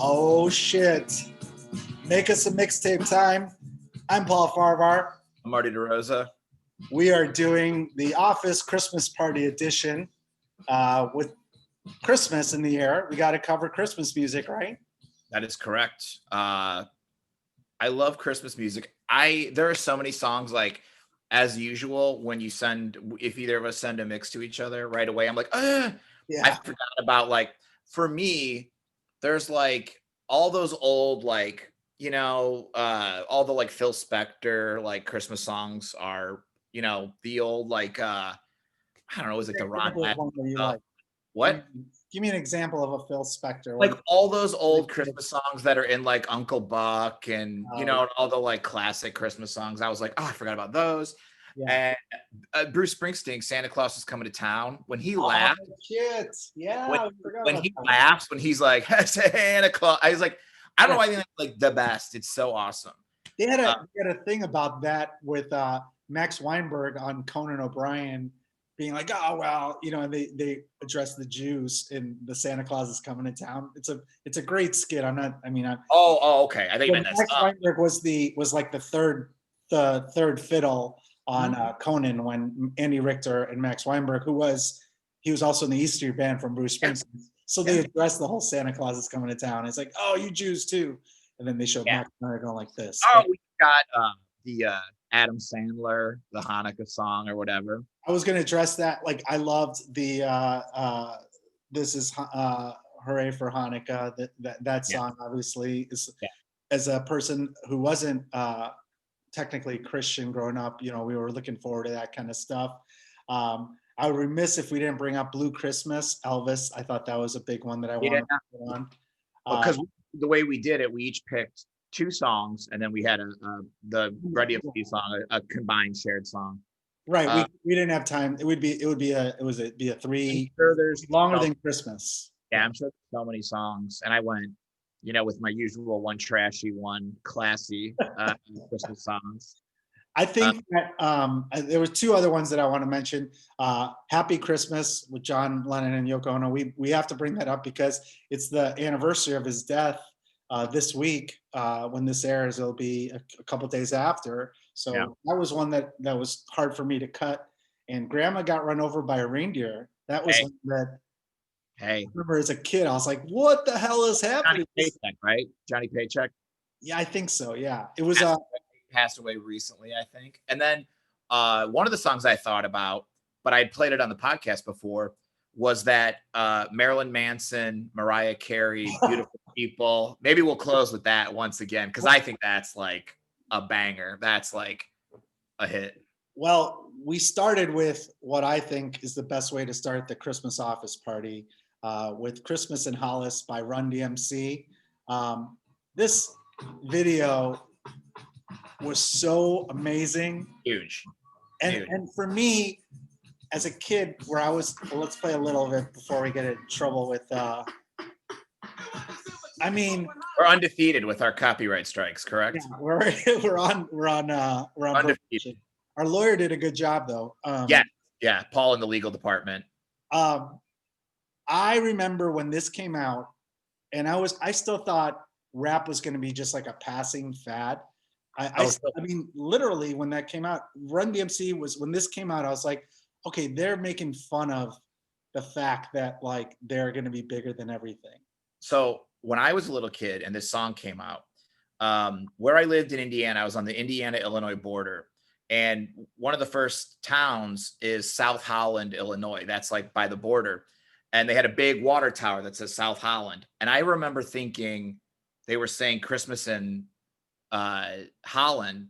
Oh shit. Make us a mixtape time. I'm Paul Farahvar. I'm Marty DeRosa. We are doing the Office Christmas Party edition with Christmas in the air. We got to cover Christmas music, right? That is correct. I love Christmas music. There are so many songs, like, as usual, when if either of us send a mix to each other right away, I'm like, I forgot about, like, for me, there's like all those old, like, all the like Phil Spector, like, Christmas songs are, the old, like, I don't know, is it the Ron? What? Give me an example of a Phil Spector. Like all those old Christmas songs that are in like Uncle Buck and, all the like classic Christmas songs. I was like, I forgot about those. Yeah. And Bruce Springsteen, Santa Claus is Coming to Town. When he laughs, yeah, when he laughs, when he's like, Santa Claus, I was like, I don't know why I think that's like the best. It's so awesome. They had a thing about that with Max Weinberg on Conan O'Brien being like, oh, well, and they address the Jews in the Santa Claus is Coming to Town. It's a great skit. Okay. I think Max Weinberg was like the third fiddle on Conan when Andy Richter and Max Weinberg, he was also in the Easter band from Bruce Springsteen. So they addressed the whole Santa Claus is Coming to Town. It's like, oh, you Jews too. And then they showed Max Weinberg going like this. Oh, we got the Adam Sandler, the Hanukkah song or whatever. I was going to address that. Like, I loved the this is Hooray for Hanukkah. That song obviously is, as a person who wasn't technically Christian growing up, we were looking forward to that kind of stuff. I would remiss if we didn't bring up Blue Christmas, Elvis. I thought that was a big one that I wanted to put on. Because the way we did it, we each picked two songs, and then we had the Run-DMC song, a combined shared song. Right. We didn't have time. It would be a three. I'm sure there's longer than Christmas. Yeah, I'm sure there's so many songs, and I went, with my usual one trashy, one classy Christmas songs. I think that there were two other ones that I want to mention. Happy Christmas with John Lennon and Yoko Ono. We have to bring that up because it's the anniversary of his death this week. When this airs, it'll be a couple days after. So that was one that was hard for me to cut. And Grandma Got Run Over by a Reindeer. That was one that I remember as a kid. I was like, what the hell is happening? Johnny Paycheck, right? Johnny Paycheck? Yeah, I think so. Yeah. It was passed away recently, I think. And then one of the songs I thought about, but I'd played it on the podcast before, was that Marilyn Manson, Mariah Carey, Beautiful People. Maybe we'll close with that once again, because I think that's like a banger. That's like a hit. Well, we started with what I think is the best way to start the Christmas office party with Christmas in Hollis by Run-DMC. This video was so amazing. Huge. And for me, as a kid, let's play a little of it before we get in trouble with we're undefeated with our copyright strikes, correct? Yeah, we're on undefeated. Our lawyer did a good job though. Yeah, Paul in the legal department. I remember when this came out, and I still thought rap was going to be just like a passing fad. I mean, literally, when that came out, Run-DMC when this came out, I was like, okay, they're making fun of the fact that like they're going to be bigger than everything. So when I was a little kid and this song came out, where I lived in Indiana, I was on the Indiana-Illinois border. And one of the first towns is South Holland, Illinois. That's like by the border. And they had a big water tower that says South Holland. And I remember thinking they were saying Christmas in Holland.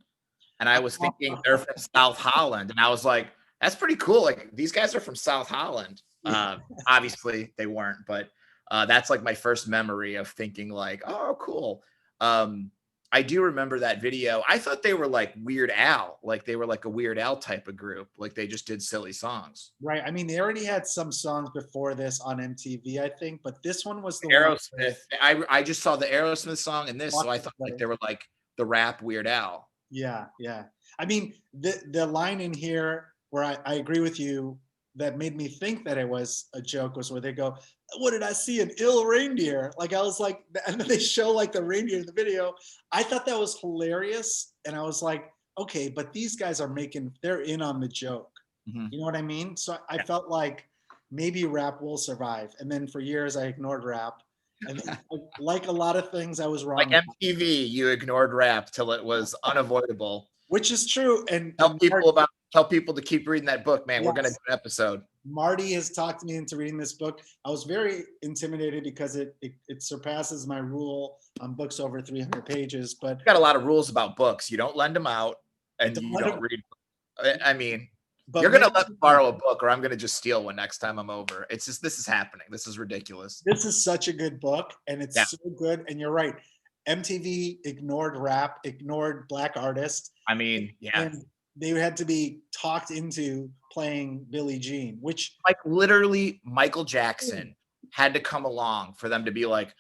And I was thinking they're from South Holland. And I was like, that's pretty cool. Like, these guys are from South Holland. Obviously they weren't, but that's like my first memory of thinking like, oh, cool. I do remember that video. I thought they were like Weird Al, like they were like a Weird Al type of group. Like they just did silly songs. Right. I mean, they already had some songs before this on MTV, I think, but this one was the Aerosmith. I just saw the Aerosmith song in this, so I thought like they were like the rap Weird Al. Yeah. I mean, the line in here where I agree with you that made me think that it was a joke was where they go, what did I see? An ill reindeer. Like I was like, and then they show like the reindeer in the video. I thought that was hilarious. And I was like, okay, but these guys are they're in on the joke. Mhm. You know what I mean? So I felt like maybe rap will survive. And then for years I ignored rap. And then, like a lot of things, I was wrong. Like MTV, you ignored rap till it was unavoidable. Which is true. And Tell people to keep reading that book, man. Yes. We're gonna do an episode. Marty has talked me into reading this book. I was very intimidated because it surpasses my rule on books over 300 pages. But you got a lot of rules about books. You don't lend them out, and you don't read. I mean, you're gonna let me borrow a book, or I'm gonna just steal one next time I'm over. It's just, this is happening. This is ridiculous. This is such a good book, and it's so good. And you're right. MTV ignored rap, ignored Black artists. I mean, yeah. And they had to be talked into playing Billie Jean, which like literally Michael Jackson had to come along for them to be like,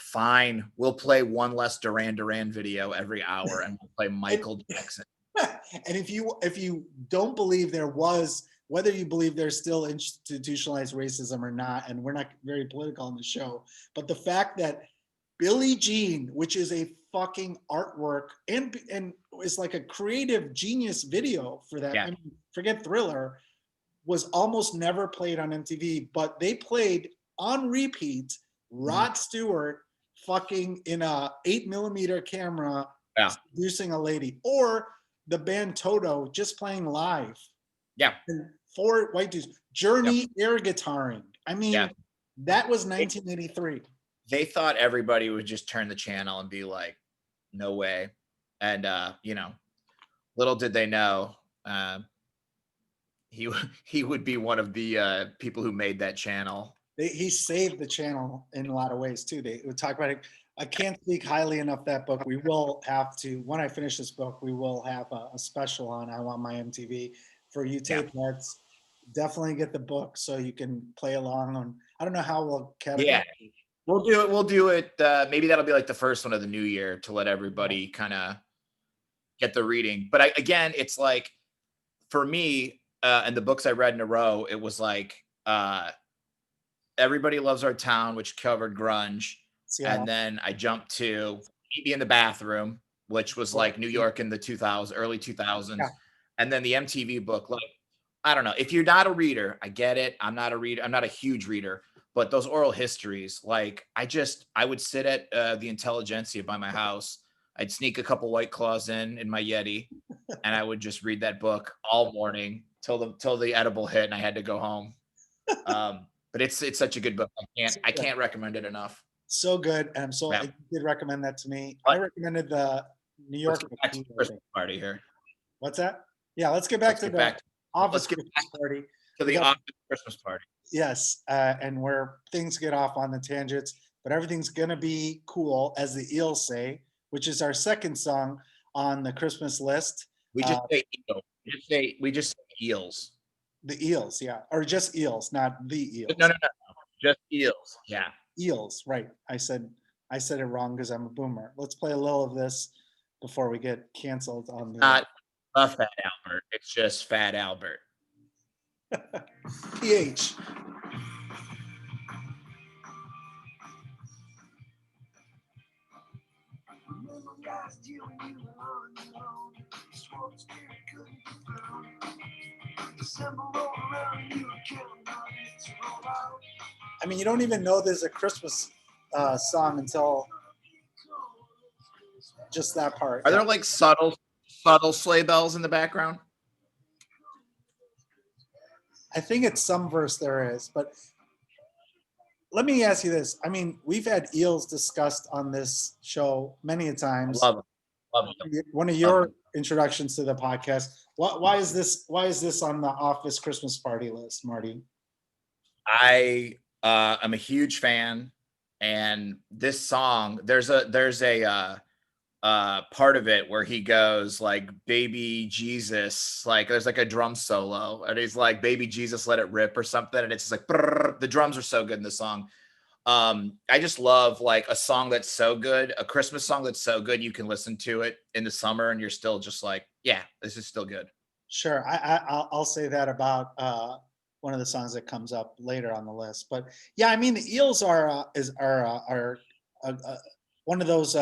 fine, we'll play one less Duran Duran video every hour and we'll play Michael Jackson. And if you don't believe there was, whether you believe there's still institutionalized racism or not, and we're not very political on the show, but the fact that Billie Jean, which is a fucking artwork and is like a creative genius video for that. Yeah. I mean, forget Thriller, was almost never played on MTV, but they played on repeat Rod Stewart fucking in a 8mm camera seducing a lady, or the band Toto just playing live. Yeah. And 4 white dudes, Journey air guitaring. I mean, that was 1983. They thought everybody would just turn the channel and be like, no way. And, you know, little did they know, he would be one of the people who made that channel. He saved the channel in a lot of ways too. They would talk about it. I can't speak highly enough that book. We will have to, when I finish this book, we will have a special on I Want My MTV for you tape heads. Definitely get the book so you can play along on, I don't know how we'll categorize. Yeah. We'll do it. Maybe that'll be like the first one of the new year to let everybody kind of get the reading. But again, it's like, for me, and the books I read in a row, it was like Everybody Loves Our Town, which covered grunge. Yeah. And then I jumped to Meet Me in the Bathroom, which was like New York in the early 2000s. Yeah. And then the MTV book, like, I don't know. If you're not a reader, I get it. I'm not a reader. I'm not a huge reader. But those oral histories, like I would sit at the Intelligentsia by my house. I'd sneak a couple White Claws in my Yeti, and I would just read that book all morning till the edible hit, and I had to go home. But it's such a good book. I can't recommend it enough. So good, and I did recommend that to me. I recommended the New York Christmas party here. What's that? Yeah, let's get back to the office Christmas party. To the office Christmas party. Yes, and where things get off on the tangents, but everything's gonna be cool, as the Eels say, which is our second song on the Christmas list. We just say Eels. We just say Eels. The Eels, yeah, or just Eels, not the Eels. No, just Eels. Yeah, Eels. Right. I said it wrong because I'm a boomer. Let's play a little of this before we get canceled on the. Not a Fat Albert. It's just Fat Albert. PH. I mean, you don't even know there's a Christmas song until just that part. Are there like subtle sleigh bells in the background? I think it's some verse there is, but let me ask you this. I mean, we've had Eels discussed on this show many a times. Love it. One of your introductions to the podcast. Why is this on the Office Christmas party list, Marty? I'm a huge fan, and this song, there's a part of it where he goes like, baby Jesus, like there's like a drum solo, and he's like, baby Jesus, let it rip or something, and it's just like brrr. The drums are so good in the song. I just love like a song that's so good, a Christmas song that's so good you can listen to it in the summer and you're still just like, yeah, this is still good. Sure. I'll say that about one of the songs that comes up later on the list. But yeah, I mean, the Eels are one of those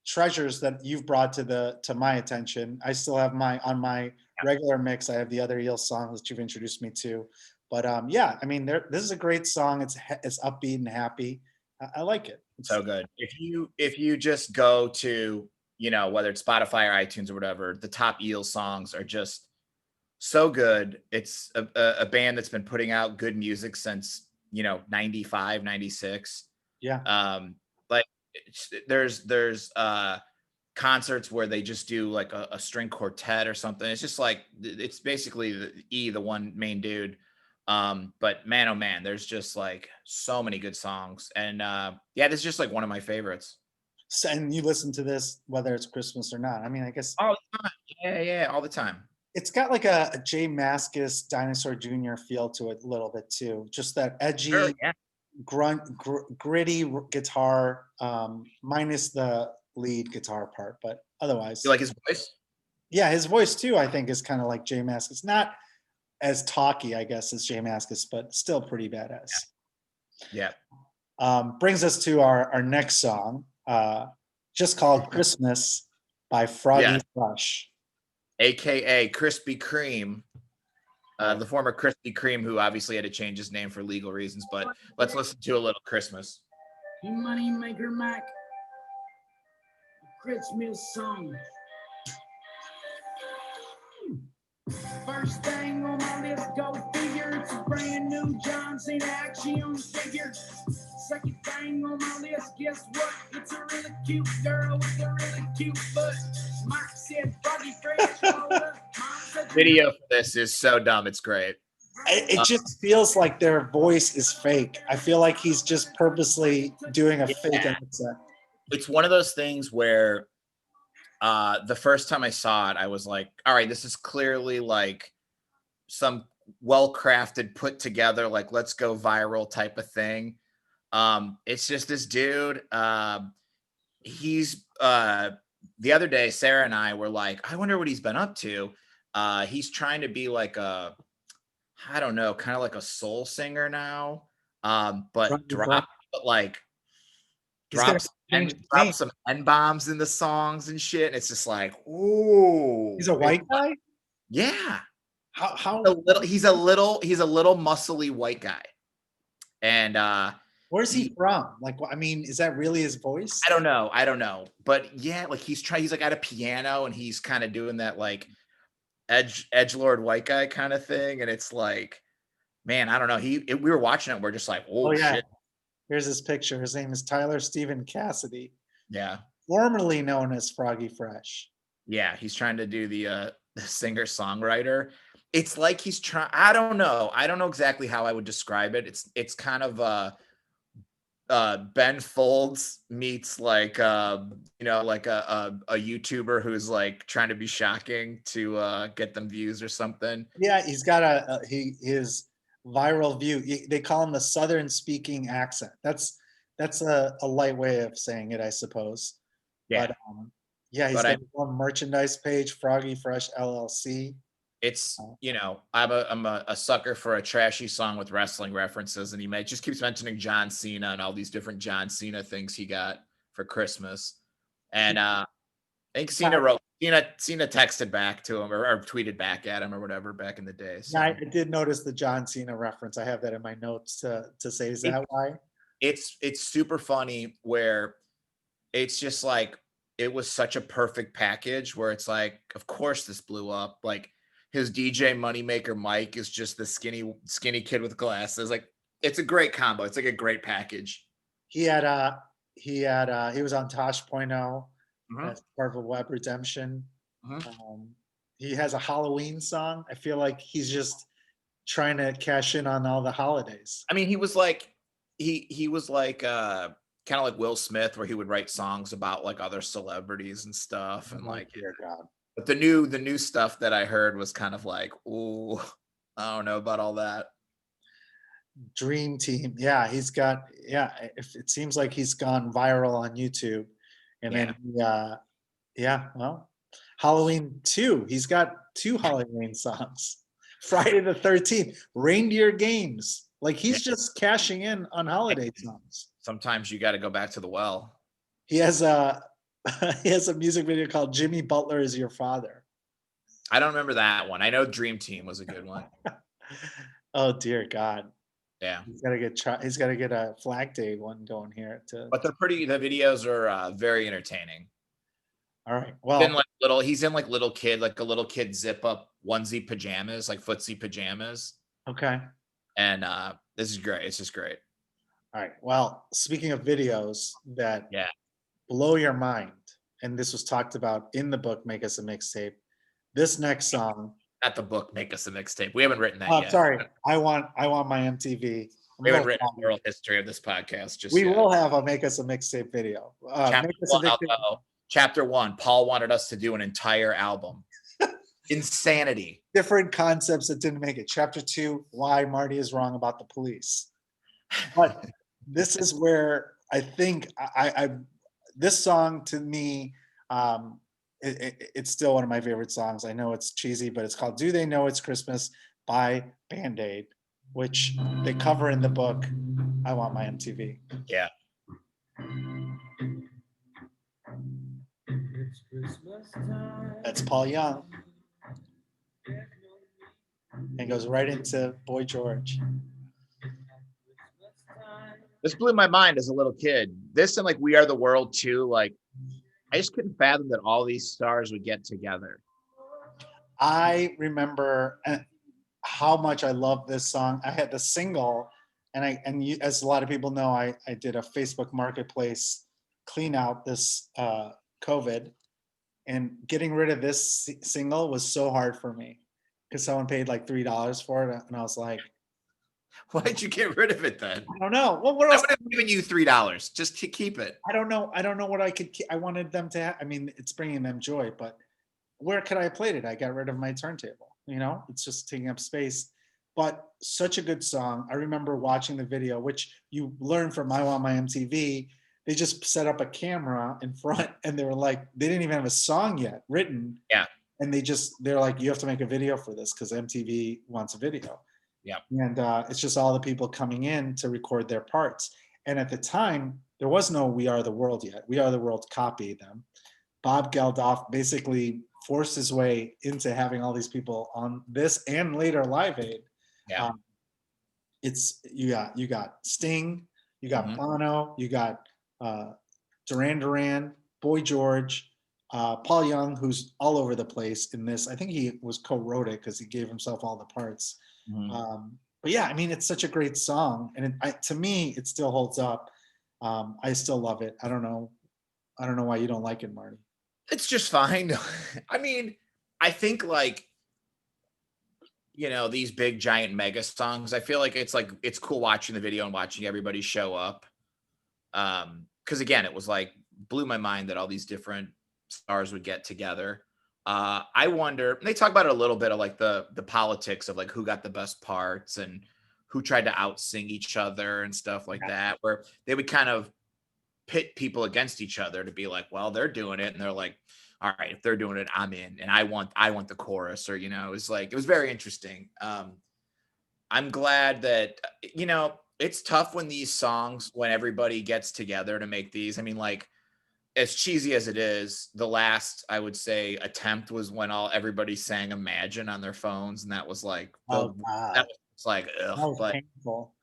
treasures that you've brought to my attention. I still have on my regular mix. I have the other Eels songs that you've introduced me to. But yeah, I mean, this is a great song. It's upbeat and happy. I like it. So good. If you just go to, whether it's Spotify or iTunes or whatever, the top Eels songs are just so good. It's a band that's been putting out good music since 95, 96. Yeah. Like there's concerts where they just do like a string quartet or something. It's just like it's basically the one main dude. But man, oh man, there's just like so many good songs. And yeah, this is just like one of my favorites. So, and you listen to this whether it's Christmas or not. I mean, I guess All the time. Yeah, all the time. it's got like a Jay Mascis Dinosaur Jr. feel to it a little bit too. Just that edgy, Sure, yeah. gritty guitar, minus the lead guitar part, but otherwise, You like his voice? yeah, his voice too, I think, is kind of like Jay Mascis. Not as talky, I guess, as Jay Mascis, but still pretty badass. Yeah. Brings us to our next song, just called Christmas by Froggy Yeah. Fresh. AKA Krispy Kreme. The former Krispy Kreme, who obviously had to change his name for legal reasons, but let's listen to a little Christmas. Money Maker Mac, Christmas song. First thing on my list, go figure. It's a brand new John Cena action figure. Second thing on my list, guess what? It's a really cute girl with a really cute butt. Mike said Froggy Fresh. Hold up. Video for this is so dumb. It's great. It just feels like their voice is fake. I feel like he's just purposely doing a fake accent. It's one of those things where the first time I saw it, I was like, all right, this is clearly like some well-crafted, put together, like let's go viral type of thing. It's just this dude. He's the other day, Sarah and I were like, I wonder what he's been up to. He's trying to be like I don't know, kind of like a soul singer now. But drop some N-bombs in the songs and shit. And it's just like, ooh. He's a white guy? Yeah. How he's a little muscly white guy. And where's he from? Like, I mean, is that really his voice? I don't know. But yeah, like he's like at a piano and he's kind of doing that like edgelord white guy kind of thing. And it's like, man, I don't know. We were watching it. And we're just like, oh yeah. Shit. Here's his picture. His name is Tyler Stephen Cassidy. Yeah. Formerly known as Froggy Fresh. Yeah. He's trying to do the singer-songwriter. It's like he's trying, I don't know exactly how I would describe it. It's kind of Ben Folds meets like like a YouTuber who's like trying to be shocking to get them views or something. Yeah, he's got his viral view. They call him the Southern speaking accent. That's a light way of saying it, I suppose. Yeah. But yeah, he's got one merchandise page, Froggy Fresh LLC. It's I'm a sucker for a trashy song with wrestling references, and he just keeps mentioning John Cena and all these different John Cena things he got for Christmas. And I think Cena texted back to him or tweeted back at him or whatever back in the day. So. Yeah, I did notice the John Cena reference. I have that in my notes to say, is that why? It's super funny where it's just like it was such a perfect package where it's like, of course this blew up. Like his DJ Moneymaker Mike is just the skinny kid with glasses. Like it's a great combo. It's like a great package. He was on Tosh.0 as part of a Web Redemption. He has a Halloween song. I feel like he's just trying to cash in on all the holidays. I mean, he was like kind of like Will Smith, where he would write songs about like other celebrities and stuff, and like, dear God. But the new stuff that I heard was kind of like, ooh, I don't know about all that. Dream Team, yeah, he's got, yeah. It seems like he's gone viral on YouTube, and then well, Halloween 2. He's got 2 Halloween songs. Friday the 13th, Reindeer Games. Like Yeah. he's just cashing in on holiday songs. Sometimes you got to go back to the well. He has a he has a music video called Jimmy Butler is Your Father. I don't remember that one. I know Dream Team was a good one. Oh dear God. Yeah. He's got to get a Flag Day one going here to. But the videos are very entertaining. All right. Well, He's in like little kid zip up onesie pajamas, like footsie pajamas. okay. And this is great. It's just great. All right. Well, speaking of videos that Yeah. blow your mind, and this was talked about in the book, Make Us a Mixtape. This next song. Not the book, Make Us a Mixtape. We haven't written that Oh, yet. sorry. I want my MTV. We haven't written the oral history of this podcast just We yet. will have a Make Us a Mixtape video. Chapter 1, Paul wanted us to do an entire album. Insanity. Different concepts that didn't make it. Chapter 2, why Marty is wrong about the police. But this is where I think this song to me, it's still one of my favorite songs. I know it's cheesy, but it's called Do They Know It's Christmas by Band-Aid, which they cover in the book, I Want My MTV. Yeah. That's Paul Young. And goes right into Boy George. This blew my mind as a little kid. This and like We Are the World too. Like, I just couldn't fathom that all these stars would get together. I remember how much I love this song. I had the single, and as a lot of people know, I did a Facebook Marketplace clean out this COVID, and getting rid of this single was so hard for me because someone paid like $3 for it, and I was like, why'd you get rid of it then? I don't know. Well, what else? I would have given you $3 just to keep it. I don't know what I could keep. I wanted them to have, I mean, it's bringing them joy, but where could I have played it? I got rid of my turntable, it's just taking up space, but such a good song. I remember watching the video, which you learn from I Want My MTV. They just set up a camera in front and they were like, they didn't even have a song yet written. Yeah. And they're like, you have to make a video for this because MTV wants a video. Yeah. And it's just all the people coming in to record their parts. And at the time, there was no We Are the World yet. We Are the World copied them. Bob Geldof basically forced his way into having all these people on this and later Live Aid. Yeah. It's you got Sting, you got Bono, you got Duran Duran, Boy George, Paul Young, who's all over the place in this. I think he was co-wrote it because he gave himself all the parts. But yeah, I mean, it's such a great song, and to me, it still holds up. I still love it. I don't know why you don't like it, Marty. It's just fine. I mean, I think like, these big giant mega songs, I feel like it's cool watching the video and watching everybody show up. Because again, it was like blew my mind that all these different stars would get together. I wonder, they talk about it a little bit of like the politics of like who got the best parts and who tried to out sing each other and stuff like that, where they would kind of pit people against each other to be like, well, they're doing it. And they're like, all right, if they're doing it, I'm in, and I want the chorus, or, it was very interesting. I'm glad that, it's tough when these songs, when everybody gets together to make these. I mean, like, as cheesy as it is, the last, I would say, attempt was when everybody sang Imagine on their phones. And that was like, that was painful.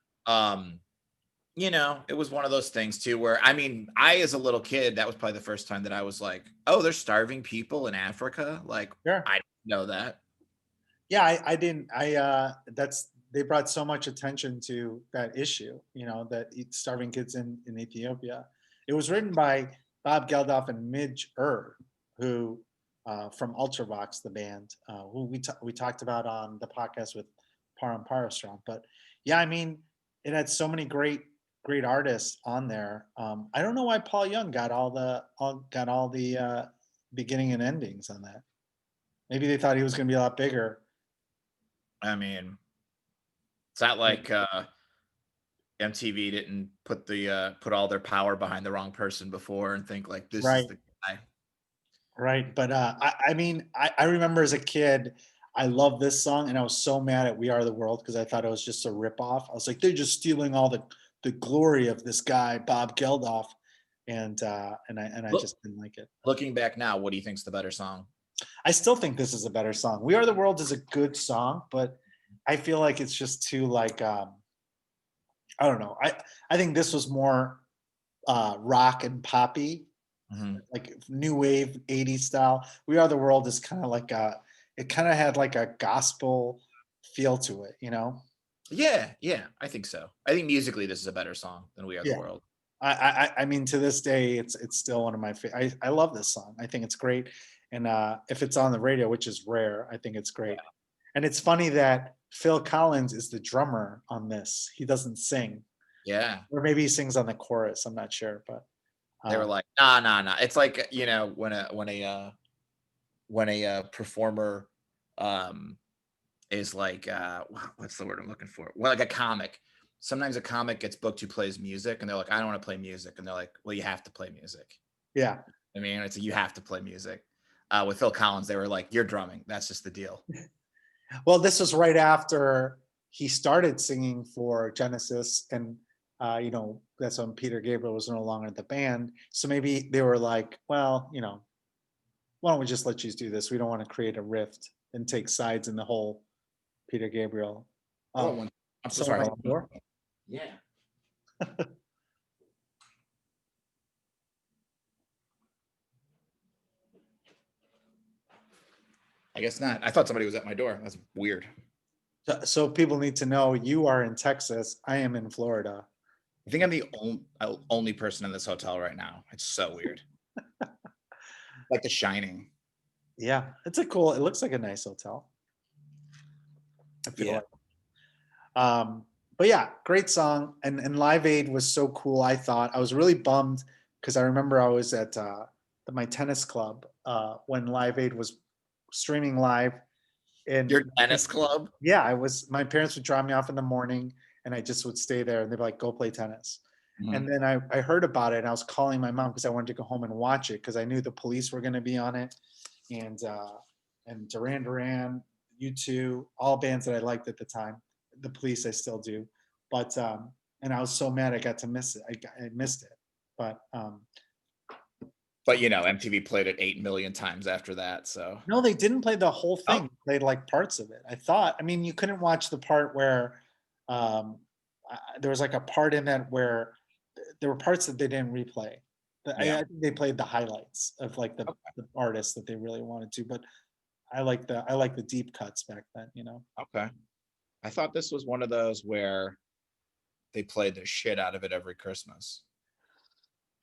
It was one of those things too, where, I mean, as a little kid, that was probably the first time that I was like, oh, there's starving people in Africa. Like, sure. I didn't know that. Yeah, I didn't. They brought so much attention to that issue, that starving kids in Ethiopia. It was written by Bob Geldof and Midge Ure, who from Ultravox, the band, who we talked about on the podcast with Param Parastrong. But yeah, I mean, it had so many great artists on there. I don't know why Paul Young got all the beginning and endings on that. Maybe they thought he was going to be a lot bigger. I mean, it's not like MTV didn't put all their power behind the wrong person before and think like this is the guy. Right. But I mean, I remember as a kid, I loved this song and I was so mad at We Are the World because I thought it was just a ripoff. I was like, they're just stealing all the glory of this guy, Bob Geldof. And I Look, just didn't like it. looking back now, what do you think's the better song? I still think this is a better song. We Are the World is a good song, but I feel like it's just too like I don't know. I think this was more rock and poppy, Mhm. like new wave 80s style. We Are the World is kind of like it kind of had like a gospel feel to it, you know? Yeah, yeah, I think so. I think musically, this is a better song than We Are the Yeah. World. I mean, to this day, it's still one of my favorite. I love this song. I think it's great, and if it's on the radio, which is rare, I think it's great. And it's funny that Phil Collins is the drummer on this. He doesn't sing, Yeah. or maybe he sings on the chorus. I'm not sure, but They were um, like, "Nah, nah, nah." It's like, when a performer, um, is like, what's the word I'm looking for? Well, like a comic. Sometimes a comic gets booked who plays music, and they're like, "I don't wanna play music," and they're like, "Well, you have to play music." yeah. I mean, it's you have to play music. With Phil Collins, they were like, "You're drumming. That's just the deal." Well, this was right after he started singing for Genesis, and that's when Peter Gabriel was no longer in the band. So maybe they were like, well, why don't we just let you do this? We don't want to create a rift and take sides in the whole Peter Gabriel. Hold on one. I'm so Someone sorry. at Hold the on. door? Yeah. I guess not. I thought somebody was at my door. That's weird. So people need to know you are in Texas. I am in Florida. I think I'm the only person in this hotel right now. It's so weird. Like The Shining. Yeah, it looks like a nice hotel. I feel Yeah. like. But yeah, great song. And Live Aid was so cool. I thought I was really bummed because I remember I was at my tennis club when Live Aid was streaming live. And Your tennis club? yeah, I was. My parents would drop me off in the morning, and I just would stay there, and they'd be like, "Go play tennis." And Mhm. then I heard about it, and I was calling my mom because I wanted to go home and watch it because I knew the Police were going to be on it, and Duran Duran, U2, all bands that I liked at the time. The Police I still do, but and I was so mad I got to miss it. I missed it, but But MTV played it 8 million times after that. So no, they didn't play the whole oh, thing. They played like parts of it. I thought. I mean, you couldn't watch the part where um, there was like a part in that where there were parts that they didn't replay. yeah. I think they played the highlights of like the artists that they really wanted to. But I like the deep cuts back then. Okay. I thought this was one of those where they played the shit out of it every Christmas.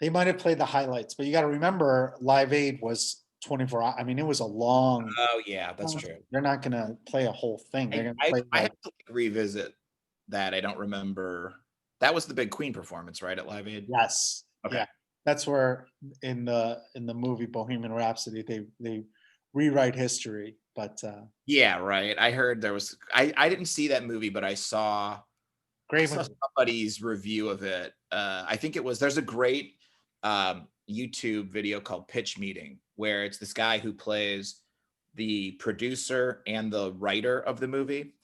They might have played the highlights, but you got to remember, Live Aid was 24 hours. I mean, it was a long. Oh yeah, that's true. They're not going to play a whole thing. They're I going to I, play I like. have to revisit that. I don't remember. That was the big Queen performance, right, at Live Aid? Yes. Okay. Yeah. That's where in the movie Bohemian Rhapsody they rewrite history. But Yeah, right. I heard there was I didn't see that movie, but I great saw movie. somebody's review of it. I think there's a great YouTube video called Pitch Meeting where it's this guy who plays the producer and the writer of the movie.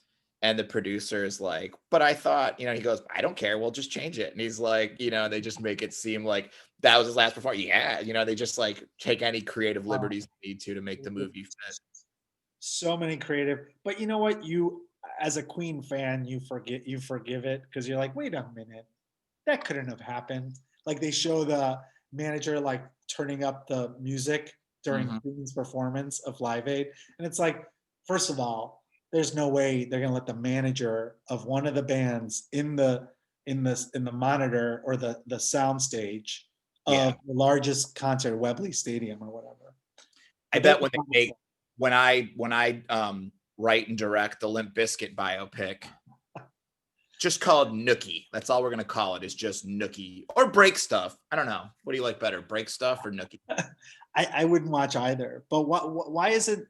And the producer is like, but I thought, he goes, I don't care. We'll just change it. And he's like, they just make it seem like that was his last performance. Yeah. They just like take any creative Uh, liberties they need to make the movie fit. so many creative. But you know what? You as a Queen fan, you forgive it because you're like, wait a minute, that couldn't have happened. Like they show the manager like turning up the music during Mhm. Queen's performance of Live Aid, and it's like, first of all, there's no way they're gonna let the manager of one of the bands in the monitor or the sound stage of Yeah. the largest concert at Wembley Stadium or whatever. I But they're bet when I write and direct the Limp Bizkit biopic, just called Nookie. That's all we're gonna call it, is just Nookie or Break Stuff. I don't know. What do you like better, Break Stuff or Nookie? I wouldn't watch either. But why is it?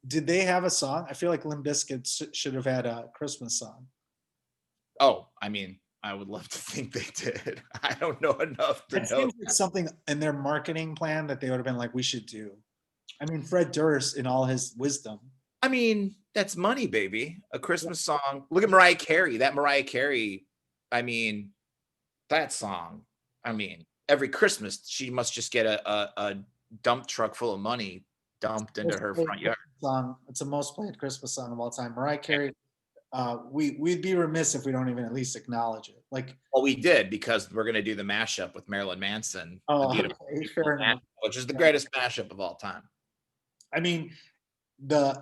Did they have a song? I feel like Limp Bizkit should have had a Christmas song. Oh, I mean, I would love to think they did. I don't know enough to That know. seems like something in their marketing plan that they would have been like, we should do. I mean, Fred Durst in all his wisdom. I mean, that's money, baby. A Christmas song. Look at Mariah Carey. That Mariah Carey, I mean, that song. I mean, every Christmas she must just get a dump truck full of money dumped into her front yard. Song. It's the most played Christmas song of all time. Mariah Carey. We'd be remiss if we don't even at least acknowledge it. Like, well, we did because we're gonna do the mashup with Marilyn Manson, oh, The Beautiful okay, People fair mashup, enough. which is the greatest mashup of all time. I mean,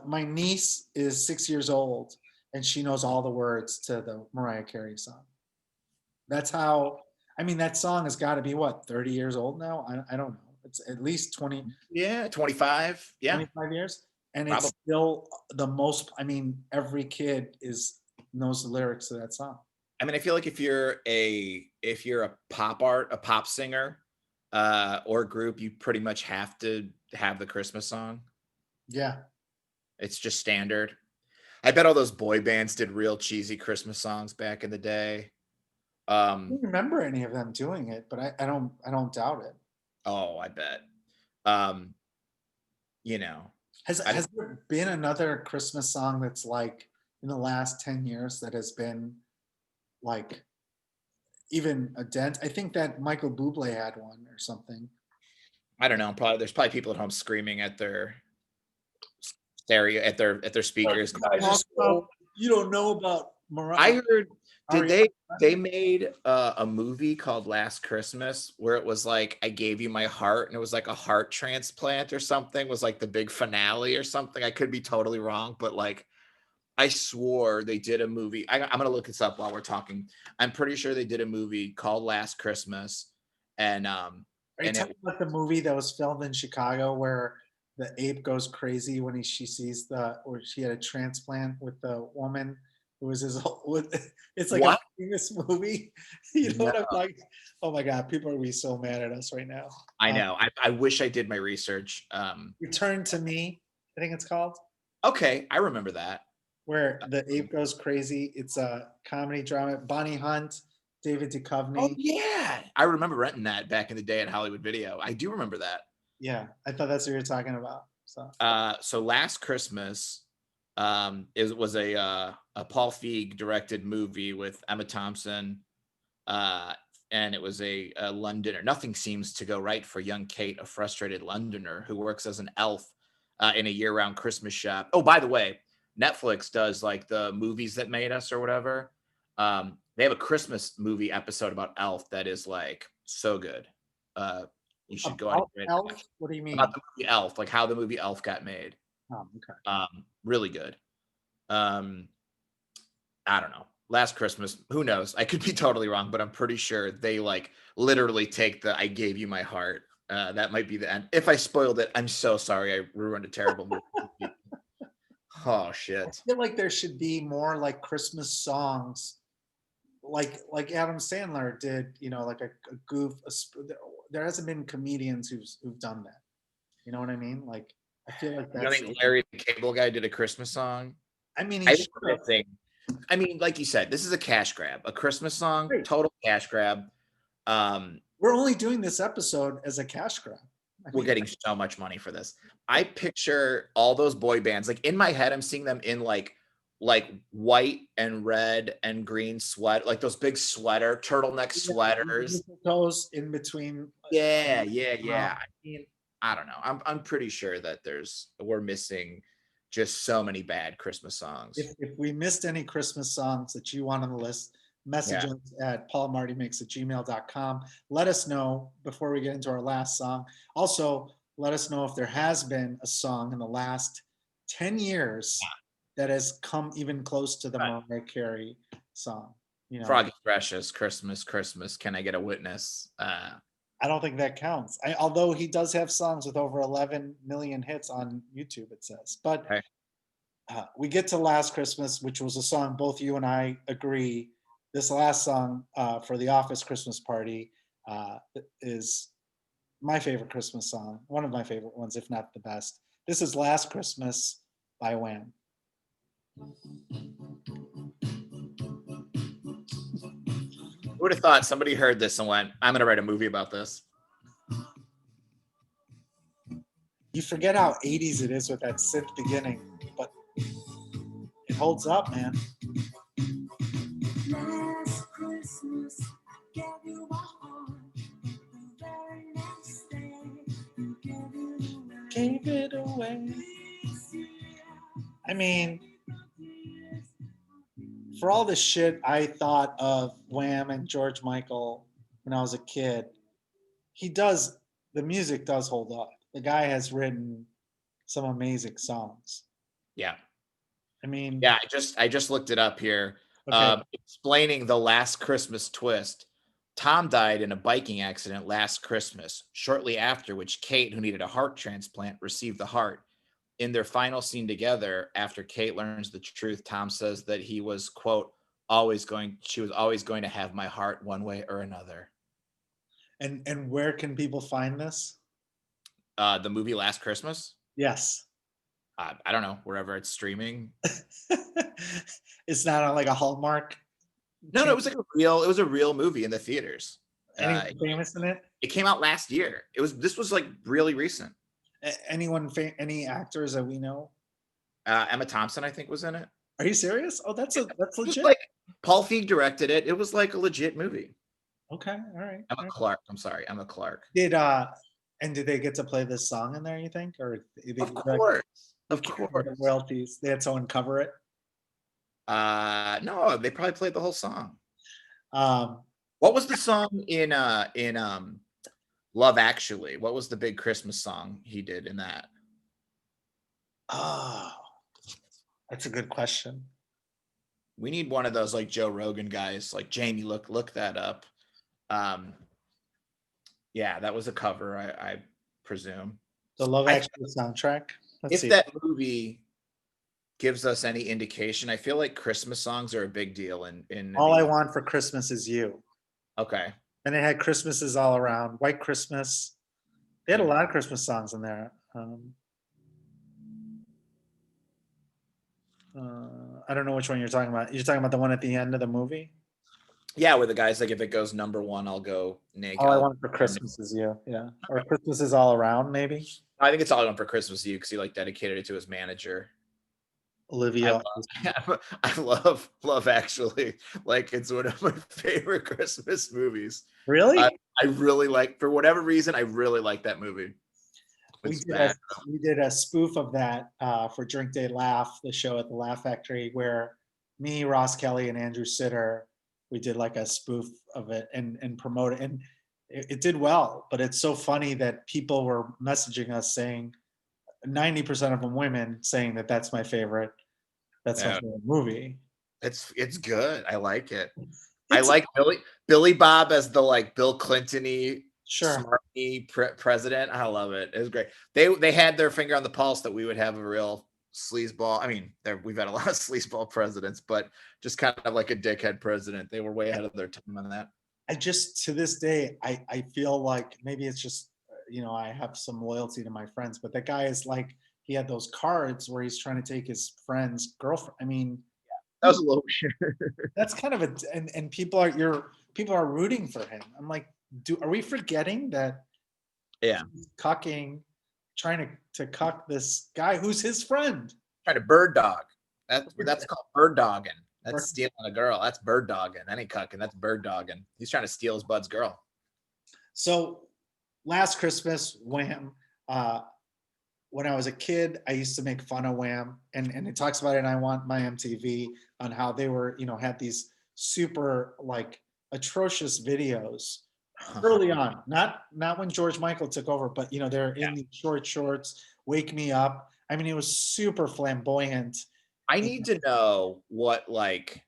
my niece is 6 years old and she knows all the words to the Mariah Carey song. That's how. I mean, that song has got to be what, 30 years old now? I don't know. It's at least 20, Yeah, 25. Yeah, 25 years, and probably. it's still the most. I mean, every kid knows the lyrics to that song. I mean, I feel like if you're a pop singer, or group, you pretty much have to have the Christmas song. Yeah. It's just standard. I bet all those boy bands did real cheesy Christmas songs back in the day. I don't remember any of them doing it, but I don't doubt it. Oh, I bet. You know, Has there been another Christmas song that's like in the last 10 years that has been like even a dent? I think that Michael Bublé had one or something. I don't know. There's probably people at home screaming at their stereo at their speakers. You don't know about Mariah. I heard they made a movie called Last Christmas where it was like I gave you my heart, and it was like a heart transplant or something was like the big finale or something. I could be totally wrong, but like I swore they did a movie. I'm gonna look this up while we're talking. I'm pretty sure they did a movie called Last Christmas, and Are you talking about the movie that was filmed in Chicago where the ape goes crazy when she sees or she had a transplant with the woman who was it's like what? a famous movie. You know what I'm like? Oh my God, people are gonna be so mad at us right now. I know. I wish I did my research. Return to Me, I think it's called. Okay, I remember that. Where the ape goes crazy. It's a comedy drama. Bonnie Hunt, David Duchovny. Oh yeah, I remember renting that back in the day at Hollywood Video. I do remember that. Yeah, I thought that's what you were talking about. So Last Christmas was a Paul Feig directed movie with Emma Thompson, and it was a Londoner. Nothing seems to go right for young Kate, a frustrated Londoner who works as an elf in a year-round Christmas shop. Oh, by the way, Netflix does like the movies that made us or whatever. They have a Christmas movie episode about Elf that is like so good. You should go on. Elf? What do you mean? About the movie Elf, like how the movie Elf got made. Oh, okay. Really good. I don't know. Last Christmas, who knows? I could be totally wrong, but I'm pretty sure they like literally take the "I gave you my heart." That might be the end. If I spoiled it, I'm so sorry. I ruined a terrible movie. Oh shit! I feel like there should be more like Christmas songs, like Adam Sandler did. You know, like a goof. There hasn't been comedians who've done that. You know what I mean? Like I feel like that's. I think Larry the Cable Guy did a Christmas song. I mean, I mean, like you said, this is a cash grab. A Christmas song, right. Total cash grab. We're only doing this episode as a cash grab. We're getting so much money for this. I picture all those boy bands. Like in my head, I'm seeing them in like white and red and green sweat, like those big turtleneck sweaters. Those in between. Yeah. I mean, I don't know. I'm pretty sure that we're missing just so many bad Christmas songs. If we missed any Christmas songs that you want on the list, message us at paulmartymix@gmail.com. Let us know before we get into our last song. Also, let us know if there has been a song in the last 10 years that has come even close to the Mariah Carey song. You know, Froggy Fresh's Christmas, Can I Get a Witness? I don't think that counts. Although he does have songs with over 11 million hits on YouTube, it says. But we get to Last Christmas, which was a song both you and I agree. This last song for the Office Christmas Party is my favorite Christmas song, one of my favorite ones, if not the best. This is Last Christmas by Wham. Who would have thought somebody heard this and went, I'm going to write a movie about this? You forget how 80s it is with that synth beginning, but it holds up, man. Last Christmas, I gave you my heart. The very next day, you gave it away. Gave it away. I mean, for all the shit I thought of Wham and George Michael when I was a kid, the music does hold up. The guy has written some amazing songs. Yeah. I mean, Yeah, I just looked it up here. okay. Explaining the Last Christmas twist. Tom died in a biking accident last Christmas, shortly after which Kate, who needed a heart transplant, received the heart. In their final scene together, after Kate learns the truth, Tom says that he was, quote, she was always going to have my heart one way or another. And where can people find this? The movie Last Christmas? Yes. I don't know, wherever it's streaming. It's not on like a Hallmark. No, it was a real movie in the theaters. Anyone famous in it? It came out last year. This was like really recent. Any actors that we know? Emma Thompson, I think, was in it. Are you serious? Oh, that's legit. Like Paul Feig directed it. It was like a legit movie. Okay, all right. Emma Clark. I'm sorry, Emma Clark. Did they get to play this song in there? You think, or Of course, royalties? They had someone cover it. No, they probably played the whole song. What was the song in Love Actually? What was the big Christmas song he did in that? Oh, that's a good question. We need one of those like Joe Rogan guys, like Jamie. Look that up. Yeah, that was a cover, I presume. The Love Actually soundtrack. If that movie gives us any indication, I feel like Christmas songs are a big deal. In All I Want for Christmas Is You. Okay. And it had Christmases all around. White Christmas. They had a lot of Christmas songs in there. I don't know which one you're talking about. You're talking about the one at the end of the movie? Yeah, where the guy's like, if it goes number one, I'll go naked. All I Want for Christmas Is You. Yeah. Or Christmas Is All Around, maybe. I think it's All I Want for Christmas Is You because he like dedicated it to his manager. Olivia. I love Actually. Like, it's one of my favorite Christmas movies. Really? I really like, for whatever reason, I really like that movie. We did a spoof of that for Drink Day Laugh, the show at the Laugh Factory, where me, Ross Kelly, and Andrew Sitter, we did like a spoof of it and promote it. And it did well, but it's so funny that people were messaging us saying, 90% of them women, saying that that's my favorite. That's my favorite movie. It's good. I like it. I like Billy Bob as the like Bill Clinton-y, smarty president. I love it. It was great. They had their finger on the pulse that we would have a real sleazeball. I mean, we've had a lot of sleazeball presidents, but just kind of like a dickhead president. They were way ahead of their time on that. I just, to this day, I feel like maybe it's just, I have some loyalty to my friends, but that guy is like, he had those cards where he's trying to take his friend's girlfriend. I mean, that was a little weird. That's kind of and people are rooting for him. I'm like, are we forgetting that? Yeah, he's trying to cuck this guy who's his friend. Trying to bird dog. That's called bird dogging. That's stealing a girl. That's bird dogging. That ain't cucking. That's bird dogging. He's trying to steal his bud's girl. So, Last Christmas, Wham. When I was a kid, I used to make fun of Wham, and it talks about it in I Want My MTV on how they were, had these super like atrocious videos early on. Not when George Michael took over, but they're in these short shorts, Wake Me Up. I mean, it was super flamboyant. I need to know what like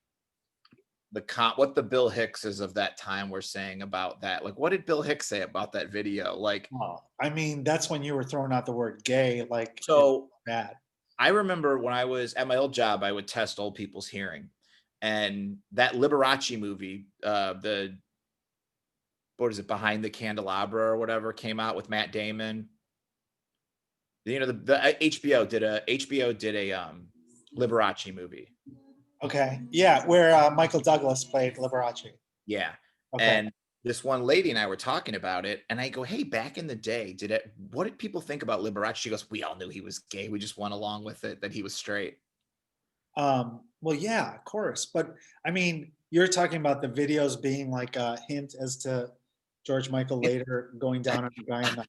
what the Bill Hickses of that time were saying about that. Like, what did Bill Hicks say about that video? Like, I mean, that's when you were throwing out the word gay. Like, so bad. I remember when I was at my old job, I would test old people's hearing, and that Liberace movie, what is it, Behind the Candelabra or whatever, came out with Matt Damon. The HBO did a Liberace movie. Okay. Yeah, where Michael Douglas played Liberace. Yeah. Okay. And this one lady and I were talking about it, and I go, "Hey, back in the day, what did people think about Liberace?" She goes, "We all knew he was gay. We just went along with it that he was straight." Well, yeah, of course. But I mean, you're talking about the videos being like a hint as to George Michael later going down on a guy in the.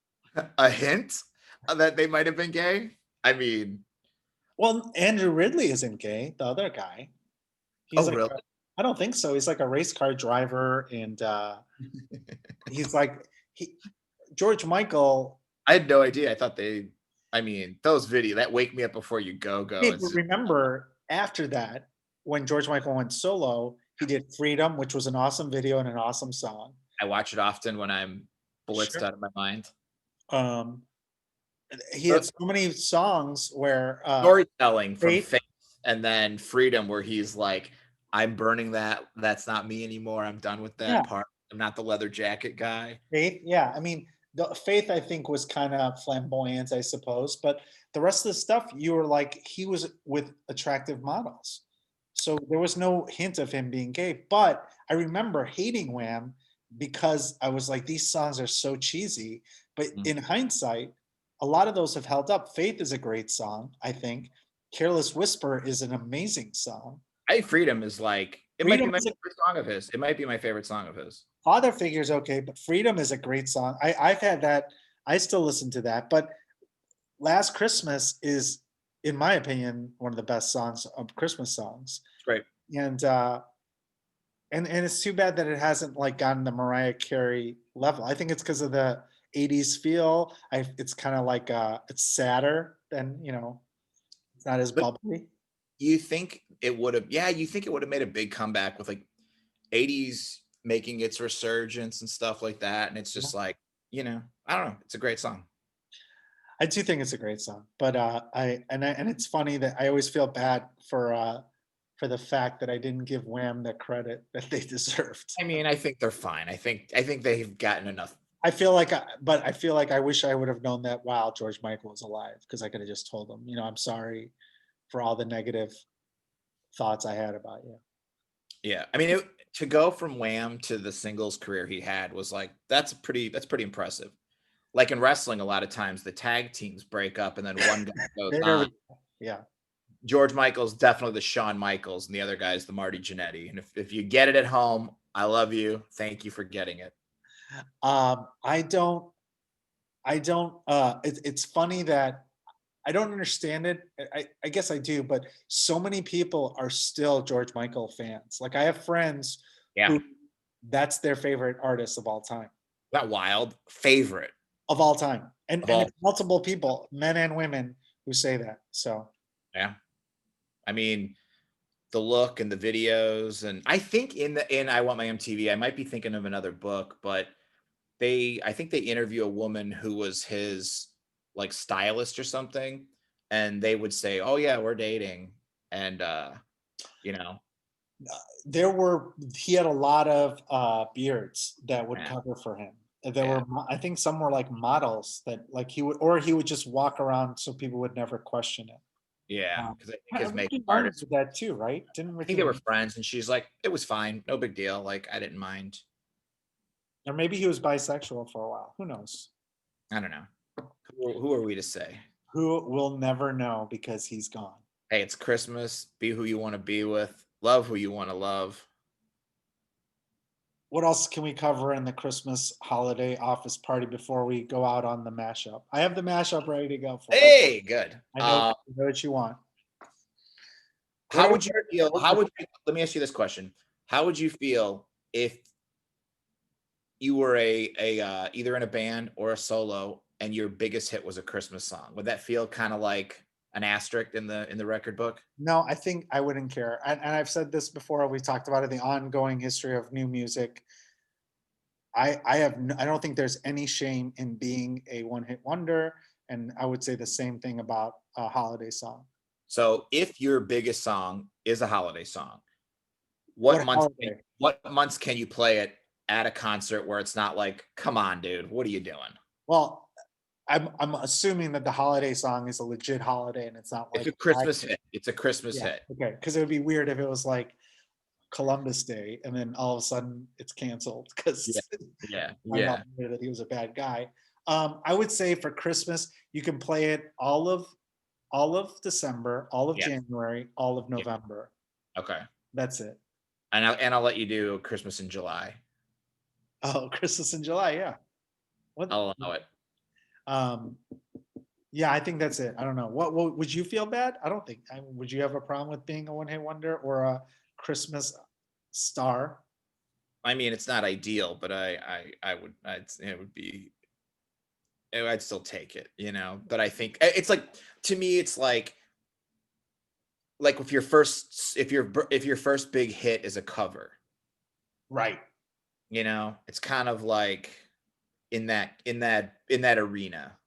A hint that they might have been gay. I mean, Well, Andrew Ridley isn't gay, the other guy. He's oh like, really? I don't think so. He's like a race car driver, and he's like George Michael. I had no idea. I thought they. I mean, those that "Wake Me Up Before You Go Go." Hey, It's but just, remember, after that, when George Michael went solo, he did Freedom, which was an awesome video and an awesome song. I watch it often when I'm blitzed Sure. out of my mind. Um, he had so many songs where Storytelling from Faith, Faith, and then Freedom, where he's like, "I'm burning that. That's not me anymore. I'm done with yeah, that part. I'm not the leather jacket guy." Faith, yeah. I mean, the Faith, I think, was kind of flamboyant, I suppose, but the rest of the stuff, you were like, he was with attractive models, so there was no hint of him being gay. But I remember hating Wham because I was like, these songs are so cheesy. But in hindsight, a lot of those have held up. Faith is a great song, I think. Careless Whisper is an amazing song. I think Freedom is like it might be Freedom my is a favorite song of his. It might be my favorite song of his. Father Figure is okay, but Freedom is a great song. I've had that. I still listen to that. But Last Christmas is, in my opinion, one of the best songs of Christmas songs. It's great. And it's too bad that it hasn't like gotten the Mariah Carey level. I think it's because of the '80s feel. It's kind of like it's sadder than it's not as But bubbly. you think it would have? Yeah, you think it would have made a big comeback with like '80s making its resurgence and stuff like that. And it's Yeah. just like, I don't know. It's a great song. I do think it's a great song, but and it's funny that I always feel bad for the fact that I didn't give Wham the credit that they deserved. I mean, I think they're fine. I think they've gotten enough. I feel like, but I feel like I wish I would have known that while George Michael was alive, because I could have just told him, I'm sorry for all the negative thoughts I had about you. Yeah. I mean, to go from Wham to the singles career he had was like, that's pretty impressive. Like in wrestling, a lot of times the tag teams break up and then one guy goes on. Yeah. George Michael's definitely the Shawn Michaels, and the other guy's the Marty Jannetty. And if you get it at home, I love you. Thank you for getting it. I don't. It's funny that I don't understand it. I guess I do, but so many people are still George Michael fans. Like I have friends who that's their favorite artist of all time. That wild favorite of all time, and it's multiple people, men and women, who say that. So yeah, I mean, the look and the videos, and I think in I Want My MTV, I might be thinking of another book, but I think they interview a woman who was his like stylist or something, and they would say, "Oh yeah, we're dating," and he had a lot of beards that would cover for him. There were, I think, some were like models that like he would just walk around so people would never question it. Yeah, because I think his makeup Martin artist did that too, right? Didn't I think they were friends, and she's like, "It was fine, no big deal. Like I didn't mind." Or maybe he was bisexual for a while. Who knows? I don't know. Who are we to say? Who will never know because he's gone. Hey, it's Christmas. Be who you want to be with. Love who you want to love. What else can we cover in the Christmas holiday office party before we go out on the mashup? I have the mashup ready to go for Hey, good. I know what you want. How would you feel? Let me ask you this question. How would you feel if you were either in a band or a solo and your biggest hit was a Christmas song? Would that feel kind of like an asterisk in the record book? No, I think I wouldn't care. And I've said this before. We talked about it, the ongoing history of new music. I don't think there's any shame in being a one-hit wonder, and I would say the same thing about a holiday song. So, if your biggest song is a holiday song, what months can you play it at a concert where it's not like, "Come on, dude, what are you doing?" Well, I'm assuming that the holiday song is a legit holiday and it's not like it's a Christmas hit. It's a Christmas hit. Okay, because it would be weird if it was like Columbus Day, and then all of a sudden it's canceled because Yeah. that he was a bad guy. I would say for Christmas you can play it all of December, all of Yeah. January, all of Yeah. November. Okay. That's it. And I'll let you do Christmas in July. Oh, Christmas in July, yeah. What? I'll allow it. Yeah, I think that's it. I don't know. What would you feel bad? I don't think. Would you have a problem with being a one-hit wonder or a Christmas star? I mean, it's not ideal, but it would be, I'd still take it, you know. But I think it's like, to me, it's like if your first big hit is a cover, Right. you know, it's kind of like in that arena.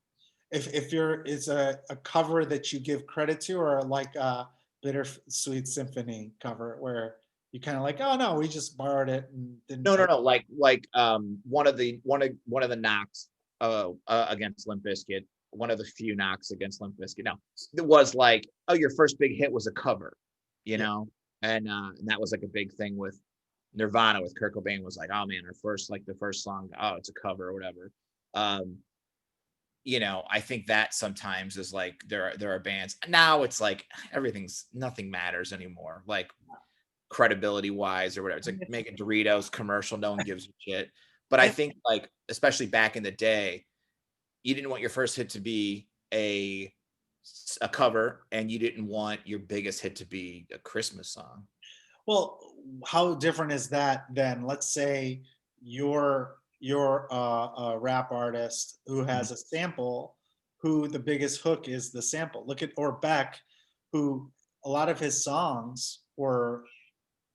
If it's a cover that you give credit to, or like a Bittersweet Symphony cover where you kind of like, oh no, we just borrowed it and didn't. No, like one of the knocks against Limp Bizkit, one of the few knocks against Limp Bizkit. No, it was like, oh, your first big hit was a cover, you know, and that was like a big thing with Nirvana, with Kurt Cobain, was like, oh man, the first song, oh, it's a cover or whatever. You know, I think that sometimes is like there are bands now, it's like nothing matters anymore, like credibility wise or whatever. It's like making Doritos commercial, no one gives a shit. But I think, like, especially back in the day, you didn't want your first hit to be a cover, and you didn't want your biggest hit to be a Christmas song. Well, how different is that than, let's say, you're a rap artist who has a sample, who the biggest hook is the sample. Look at Beck, who a lot of his songs were,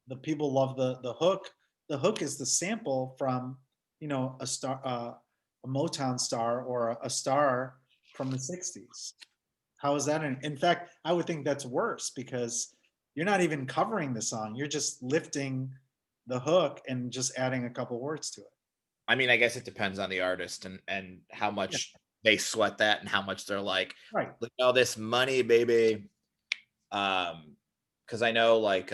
the people love the hook. The hook is the sample from, you know, a star, a Motown star, or a star from the '60s. How is that? In fact, I would think that's worse because you're not even covering the song. You're just lifting the hook and just adding a couple words to it. I mean, I guess it depends on the artist and how much they sweat that, and how much they're like, Right. Look at all this money, baby. Because I know, like,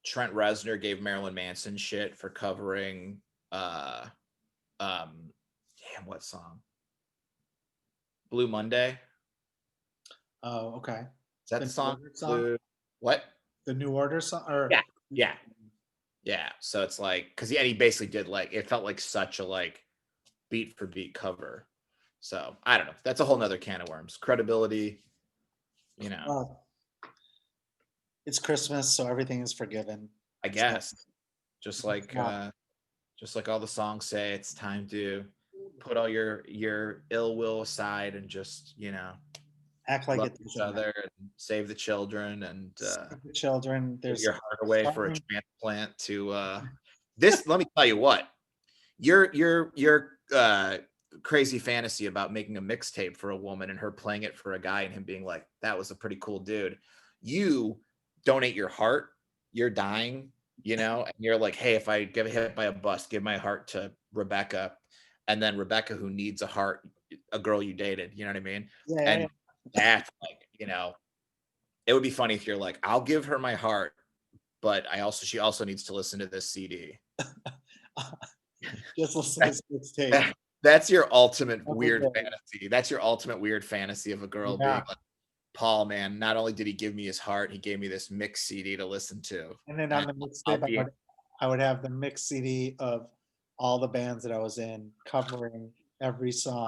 Trent Reznor gave Marilyn Manson shit for covering damn, what song? Blue Monday. Oh, okay. Is that the song? Blue, what? The New Order song? Or Yeah. So it's like, because he basically did, like, it felt like such a, like, beat for beat cover. So I don't know. That's a whole nother can of worms. Credibility, you know. It's Christmas, so everything is forgiven. I guess. Just like all the songs say, it's time to put all your ill will aside and just, you know, act like love it each other and save the children, and save the children. give your heart away for a transplant to this. Let me tell you what, your crazy fantasy about making a mixtape for a woman and her playing it for a guy and him being like, that was a pretty cool dude. You donate your heart, you're dying, you know, and you're like, hey, if I get hit by a bus, give my heart to Rebecca. And then Rebecca, who needs a heart, a girl you dated, you know what I mean? And that's like, you know, it would be funny if you're like, I'll give her my heart, but she also needs to listen to this CD. Just listen to this tape. That's your ultimate weird fantasy. That's your ultimate weird fantasy of a girl being like, Paul, man, not only did he give me his heart, he gave me this mix CD to listen to. And then on the mixtape, I would have the mix CD of all the bands that I was in, covering every song.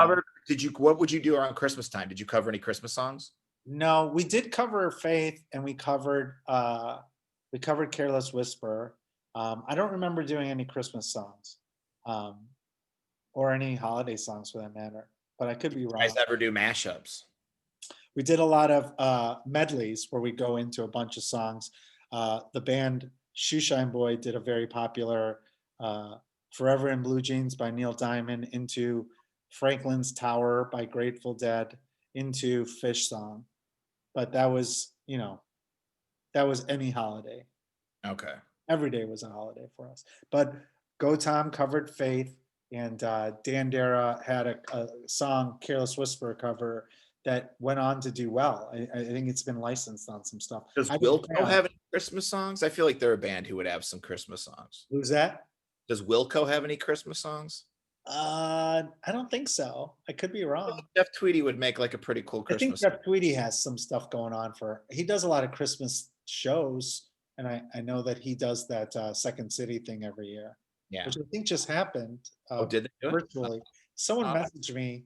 What would you do around Christmas time? Did you cover any Christmas songs? No, we did cover Faith, and we covered Careless Whisper. I don't remember doing any Christmas songs, or any holiday songs for that matter, but I could be wrong. You guys ever do mashups? We did a lot of medleys where we go into a bunch of songs. The band Shoeshine Boy did a very popular Forever in Blue Jeans by Neil Diamond, into Franklin's Tower by Grateful Dead, into Fish Song. But that was, you know, that was any holiday. Okay. Every day was a holiday for us. But Go Tom covered Faith, and Dan Dara had a song, Careless Whisper cover, that went on to do well. I think it's been licensed on some stuff. Does Wilco have any Christmas songs? I feel like they're a band who would have some Christmas songs. Who's that? Does Wilco have any Christmas songs? I don't think so. I could be wrong. Jeff Tweedy would make like a pretty cool I think Christmas. Jeff Tweedy has some stuff going on he does a lot of Christmas shows, and I know that he does that Second City thing every year, Yeah. which I think just happened Did they do it? virtually. Someone Oh. messaged me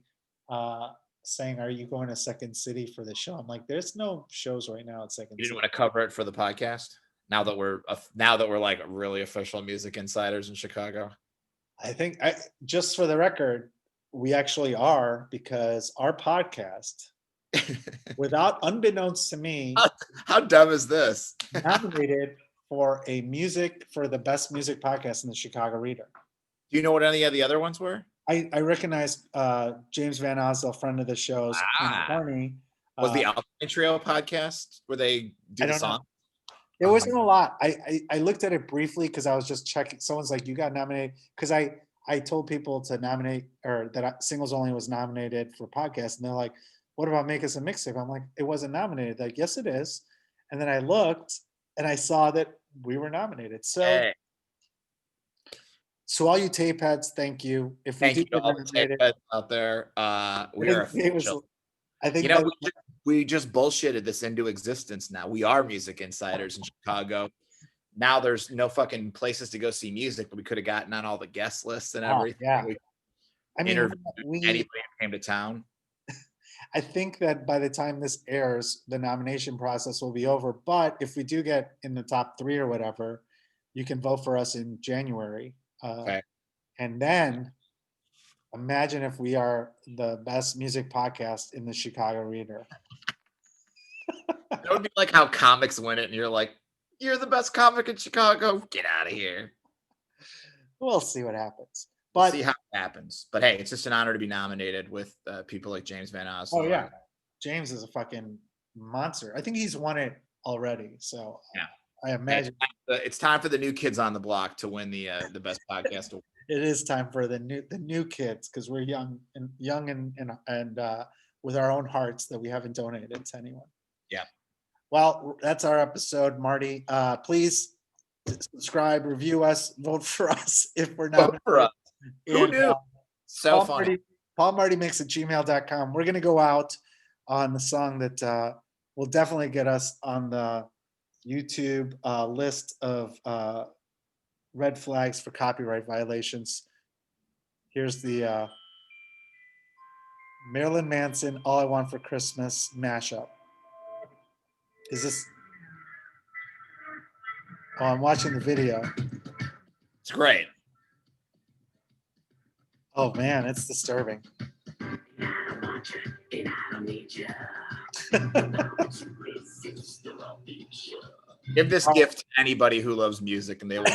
saying, "Are you going to Second City for the show?" I'm like, "There's no shows right now at Second You City." didn't want to cover it for the podcast? Now that we're like really official music insiders in Chicago. I think just for the record, we actually are, because our podcast, without unbeknownst to me, How dumb is this? nominated for the best music podcast in the Chicago Reader. Do you know what any of the other ones were? I recognize James Van Osdale, friend of the shows, and Barney. Was the Alpine Trio podcast where they do I the don't know. song? It wasn't a lot. I looked at it briefly because I was just checking. Someone's like, "You got nominated," because I told people to nominate, or that Singles Only was nominated for podcast, and they're like, "What about Make Us a Mixtape?" I'm like, "It wasn't nominated." Like, yes, it is. And then I looked and I saw that we were nominated. So, Hey, so all you tape heads, thank you. If we thank do you to get all the nominated, tape heads out there. We are official. I think You know, that- we just bullshitted this into existence now. We are music insiders in Chicago. Now there's no fucking places to go see music, but we could have gotten on all the guest lists and Oh, everything. yeah. We I mean, interviewed we anybody who came to town. I think that by the time this airs, the nomination process will be over. But if we do get in the top 3 or whatever, you can vote for us in January. Okay. And then imagine if we are the best music podcast in the Chicago Reader. That would be like how comics win it, and you're like, "You're the best comic in Chicago. Get out of here." We'll see what happens. We'll But see how it happens. But hey, it's just an honor to be nominated with people like James Van Osdale. oh yeah, James is a fucking monster. I think he's won it already. So Yeah. I imagine It's time for the new kids on the block to win the best podcast award. it is time for the new kids, because we're young and with our own hearts that we haven't donated to anyone. Yeah. Well, that's our episode, Marty. Please subscribe, review us, vote for us if we're not. Vote for us. Who knew? So funny. PaulMartyMix@gmail.com. We're gonna go out on the song that will definitely get us on the YouTube list of red flags for copyright violations. Here's the Marilyn Manson "All I Want for Christmas" mashup. Is this? Oh, I'm watching the video. It's great. Oh man, it's disturbing. Give this gift to anybody who loves music, and they will be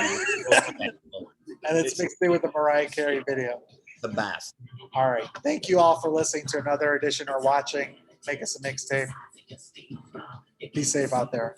And it's mixed in with the Mariah Carey video. the best. All right. Thank you all for listening to another edition or watching Make Us a Mixtape. Be safe out there.